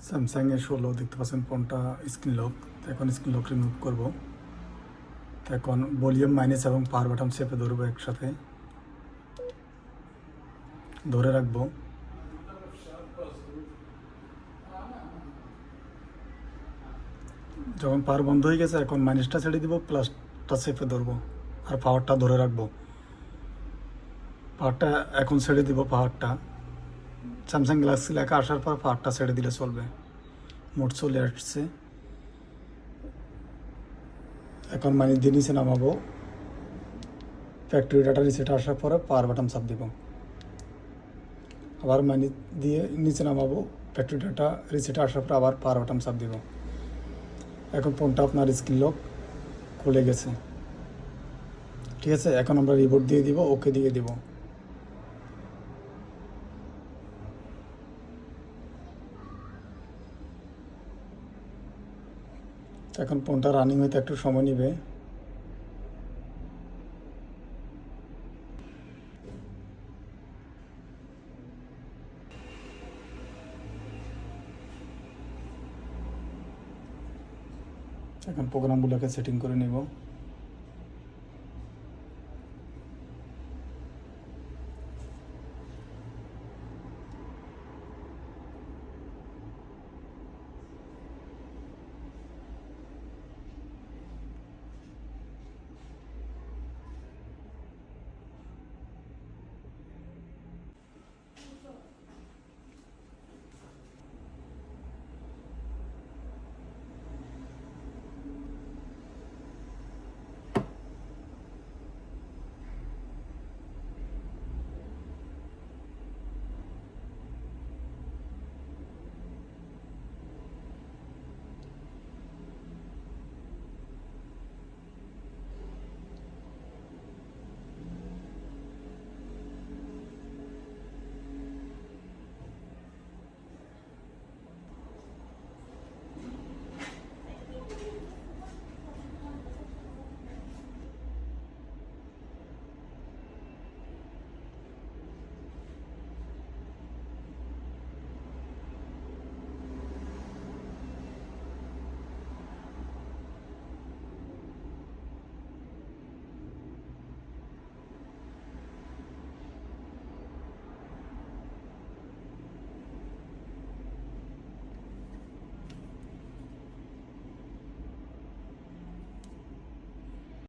স্যামসাংয়ের 16 দেখতে পাচ্ছেন ফোনটা স্ক্রিন লক। এখন স্ক্রিন লক রিমুভ করব। এখন ভলিউম মাইনাস এবং পাওয়ার বাটন চেপে ধরবো, একসাথে ধরে রাখবো। যখন পাওয়ার বন্ধ হয়ে গেছে এখন মাইনাসটা ছেড়ে দিব, প্লাসটা চেপে ধরবো আর পাওয়ারটা ধরে রাখবো। পাওয়ারটা এখন ছেড়ে দিব। পাওয়ারটা স্যামসাং গ্যালাক্সি লেখা আসার পর পাওয়ারটা ছেড়ে দিলে চলবে। মোট চলে আসছে। এখন মানে দিয়ে নিচে নামাবো। ফ্যাক্টরি ডাটা রিসেট আসার পরে পাওয়ার বাটন চাপ দিব। আবার মানে দিয়ে নিচে নামাবো। ফ্যাক্টরি ডাটা রিসেট আসার পর আবার পাওয়ার বাটন চাপ দিব। এখন ফোনটা আপনার স্ক্রিন লক খুলে গেছে। ঠিক আছে, এখন আমরা রিবোট দিয়ে দিব, ওকে দিয়ে দিব। এখন ফোনটা রানিং হইতে একটু সময় নেবে। এখন প্রোগ্রামগুলোকে সেটিং করে নেব।